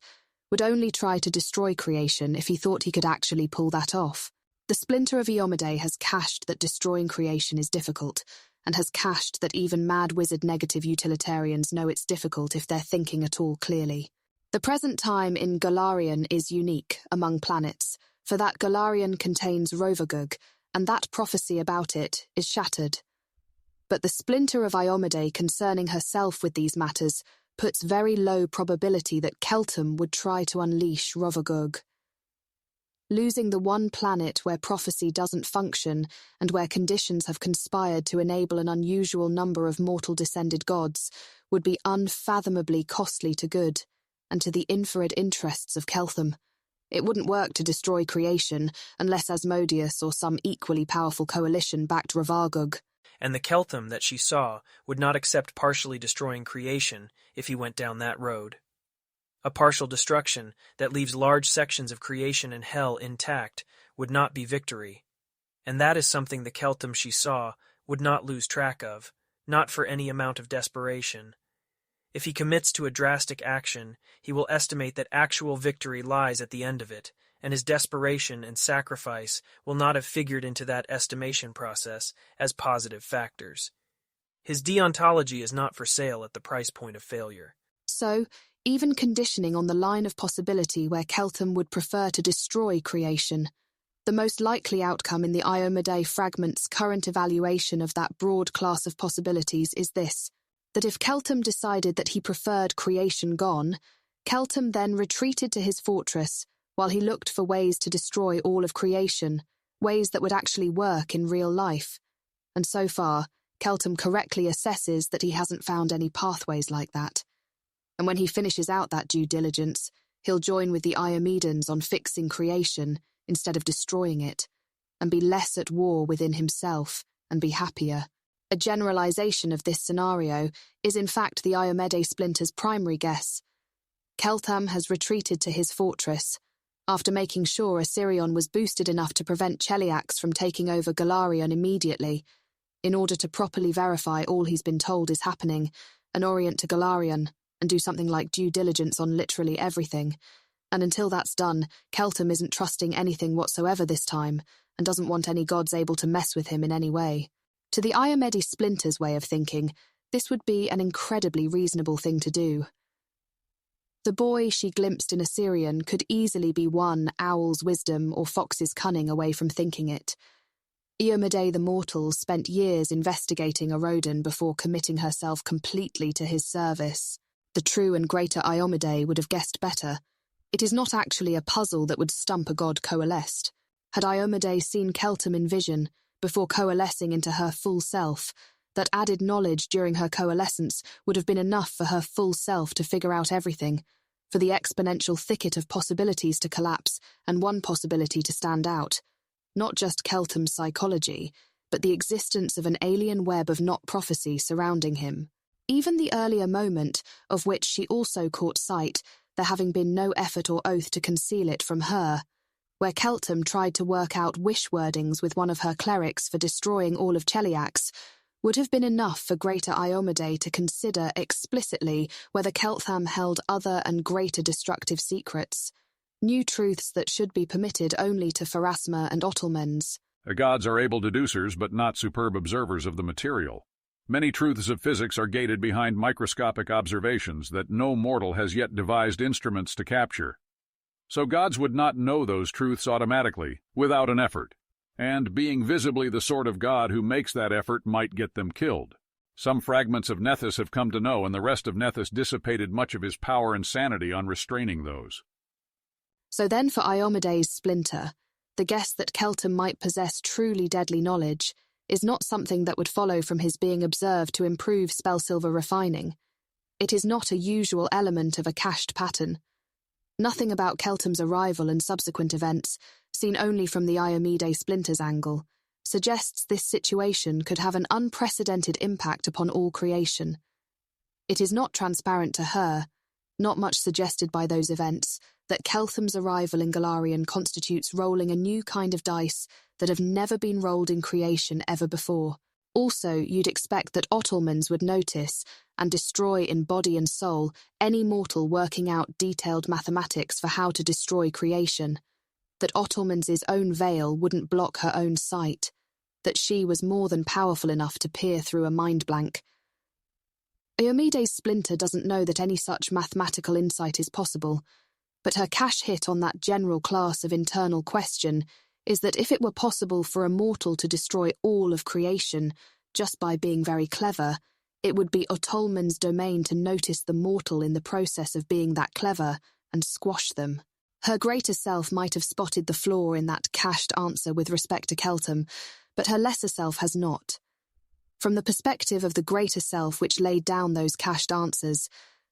would only try to destroy creation if he thought he could actually pull that off. The splinter of Iomedae has cached that destroying creation is difficult, and has cached that even mad wizard negative utilitarians know it's difficult if they're thinking at all clearly. The present time in Golarion is unique among planets, for that Golarion contains Rovagug, and that prophecy about it is shattered. But the splinter of Iomade concerning herself with these matters puts very low probability that Keltham would try to unleash Rovagug. Losing the one planet where prophecy doesn't function and where conditions have conspired to enable an unusual number of mortal-descended gods would be unfathomably costly to good, and to the infrared interests of Keltham. It wouldn't work to destroy creation unless Asmodeus or some equally powerful coalition backed Rovagug. And the Keltham that she saw would not accept partially destroying creation if he went down that road. A partial destruction that leaves large sections of creation and hell intact would not be victory. And that is something the Keltham she saw would not lose track of, not for any amount of desperation. If he commits to a drastic action, he will estimate that actual victory lies at the end of it, and his desperation and sacrifice will not have figured into that estimation process as positive factors. His deontology is not for sale at the price point of failure. So, even conditioning on the line of possibility where Keltham would prefer to destroy creation, the most likely outcome in the Iomade fragment's current evaluation of that broad class of possibilities is this, that if Keltham decided that he preferred creation gone, Keltham then retreated to his fortress while he looked for ways to destroy all of creation, ways that would actually work in real life. And so far, Keltham correctly assesses that he hasn't found any pathways like that. And when he finishes out that due diligence, he'll join with the Iomedans on fixing creation instead of destroying it, and be less at war within himself and be happier. A generalization of this scenario is in fact the Iomade splinter's primary guess. Keltham has retreated to his fortress, after making sure Assyrion was boosted enough to prevent Cheliax from taking over Golarion immediately, in order to properly verify all he's been told is happening, and orient to Golarion, and do something like due diligence on literally everything. And until that's done, Keltham isn't trusting anything whatsoever this time, and doesn't want any gods able to mess with him in any way. To the Iomade splinter's way of thinking, this would be an incredibly reasonable thing to do. The boy she glimpsed in Assyrion could easily be one owl's wisdom or fox's cunning away from thinking it. Iomade the Mortal spent years investigating a Rodan before committing herself completely to his service. The true and greater Iomade would have guessed better. It is not actually a puzzle that would stump a god coalesced. Had Iomade seen Keltham in vision, before coalescing into her full self, that added knowledge during her coalescence would have been enough for her full self to figure out everything, for the exponential thicket of possibilities to collapse and one possibility to stand out. Not just Keltham's psychology, but the existence of an alien web of not prophecy surrounding him. Even the earlier moment, of which she also caught sight, there having been no effort or oath to conceal it from her, where Keltham tried to work out wish wordings with one of her clerics for destroying all of Cheliax, would have been enough for greater Iomade to consider explicitly whether Keltham held other and greater destructive secrets, new truths that should be permitted only to Pharasma and Ottomans. The gods are able deducers but not superb observers of the material. Many truths of physics are gated behind microscopic observations that no mortal has yet devised instruments to capture. So gods would not know those truths automatically, without an effort. And being visibly the sort of god who makes that effort might get them killed. Some fragments of Nethys have come to know, and the rest of Nethys dissipated much of his power and sanity on restraining those. So then for Iomede's splinter, the guess that Keltham might possess truly deadly knowledge is not something that would follow from his being observed to improve spellsilver refining. It is not a usual element of a cached pattern. Nothing about Keltham's arrival and subsequent events, seen only from the Iomade splinter's angle, suggests this situation could have an unprecedented impact upon all creation. It is not transparent to her, not much suggested by those events, that Keltham's arrival in Golarion constitutes rolling a new kind of dice that have never been rolled in creation ever before. Also, you'd expect that Ottomans would notice and destroy in body and soul any mortal working out detailed mathematics for how to destroy creation, that Ottomans' own veil wouldn't block her own sight, that she was more than powerful enough to peer through a mind blank. Iomede's splinter doesn't know that any such mathematical insight is possible, but her cash hit on that general class of internal question is that if it were possible for a mortal to destroy all of creation just by being very clever, it would be Otolmen's domain to notice the mortal in the process of being that clever and squash them. Her greater self might have spotted the flaw in that cached answer with respect to Keltham, but her lesser self has not. From the perspective of the greater self which laid down those cached answers,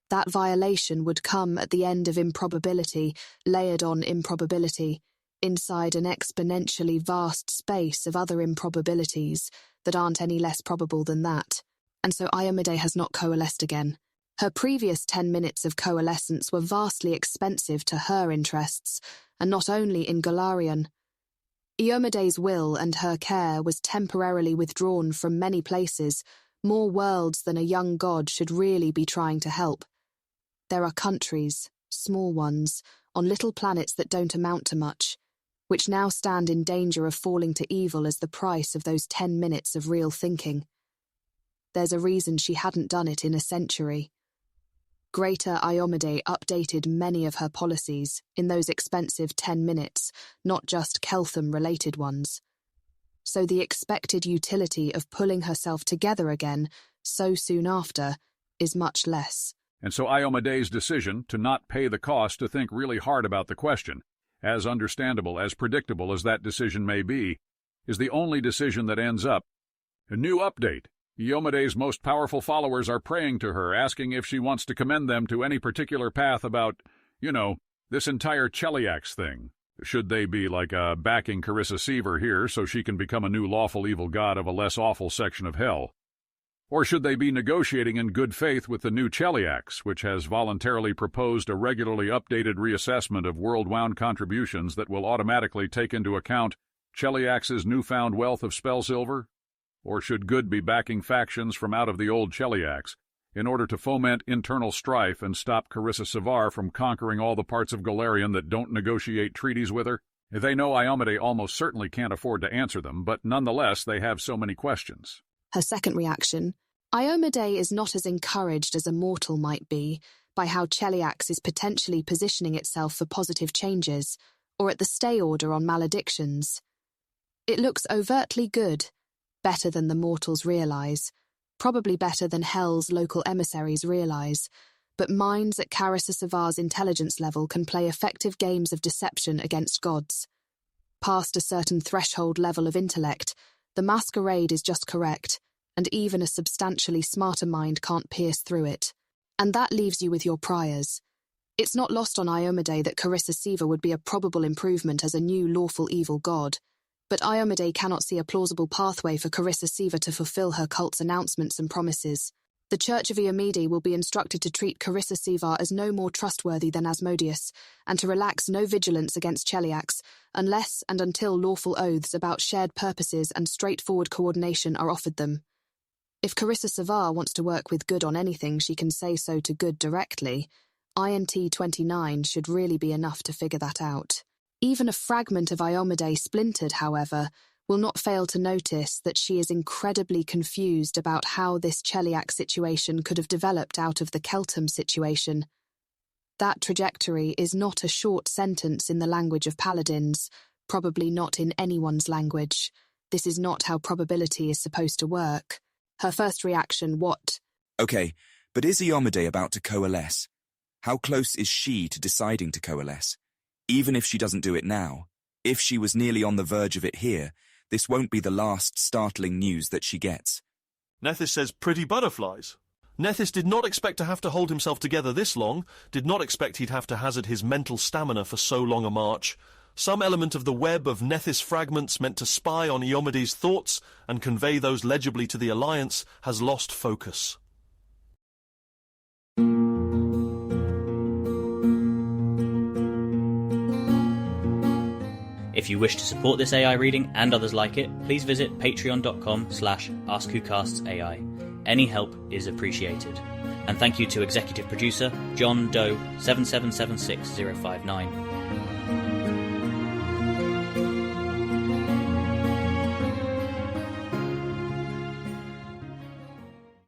that violation would come at the end of improbability, layered on improbability, inside an exponentially vast space of other improbabilities that aren't any less probable than that. And so Iomede has not coalesced again. Her previous 10 minutes of coalescence were vastly expensive to her interests, and not only in Golarion. Iomede's will and her care was temporarily withdrawn from many places, more worlds than a young god should really be trying to help. There are countries, small ones, on little planets that don't amount to much, which now stand in danger of falling to evil as the price of those 10 minutes of real thinking. There's a reason she hadn't done it in a century. Greater Iomede updated many of her policies in those expensive 10 minutes, not just Keltham-related ones. So the expected utility of pulling herself together again so soon after is much less. And so Iomede's decision to not pay the cost to think really hard about the question, as understandable, as predictable as that decision may be, is the only decision that ends up. A new update. Iomede's most powerful followers are praying to her, asking if she wants to commend them to any particular path about, this entire Cheliax thing. Should they be backing Carissa Seaver here so she can become a new lawful evil god of a less awful section of hell? Or should they be negotiating in good faith with the new Cheliax, which has voluntarily proposed a regularly updated reassessment of world-wound contributions that will automatically take into account Cheliax's newfound wealth of spell silver? Or should good be backing factions from out of the old Cheliax in order to foment internal strife and stop Carissa Sevar from conquering all the parts of Golarion that don't negotiate treaties with her? They know Iomede almost certainly can't afford to answer them, but nonetheless they have so many questions. Her second reaction, Iomede is not as encouraged as a mortal might be by how Cheliax is potentially positioning itself for positive changes, or at the stay order on maledictions. It looks overtly good, better than the mortals realize, probably better than Hell's local emissaries realize, but minds at Carissa Sevar's intelligence level can play effective games of deception against gods. Past a certain threshold level of intellect, the masquerade is just correct, and even a substantially smarter mind can't pierce through it. And that leaves you with your priors. It's not lost on Iomede that Carissa Seaver would be a probable improvement as a new lawful evil god, but Iomede cannot see a plausible pathway for Carissa Seaver to fulfill her cult's announcements and promises. The Church of Iomede will be instructed to treat Carissa Seaver as no more trustworthy than Asmodeus, and to relax no vigilance against Cheliax, unless and until lawful oaths about shared purposes and straightforward coordination are offered them. If Carissa Sevar wants to work with good on anything, she can say so to good directly. INT 29 should really be enough to figure that out. Even a fragment of Iomede splintered, however, will not fail to notice that she is incredibly confused about how this Cheliax situation could have developed out of the Keltham situation. That trajectory is not a short sentence in the language of paladins, probably not in anyone's language. This is not how probability is supposed to work. Her first reaction, what? Okay, but is Iomede about to coalesce? How close is she to deciding to coalesce? Even if she doesn't do it now, if she was nearly on the verge of it here, this won't be the last startling news that she gets. Nethys says pretty butterflies. Nethys did not expect to have to hold himself together this long, did not expect he'd have to hazard his mental stamina for so long a march. Some element of the web of Nethys fragments meant to spy on Iomede's thoughts and convey those legibly to the Alliance has lost focus. If you wish to support this AI reading and others like it, please visit patreon.com/AskWhoCastsAI. Any help is appreciated. And thank you to executive producer John Doe 7776059.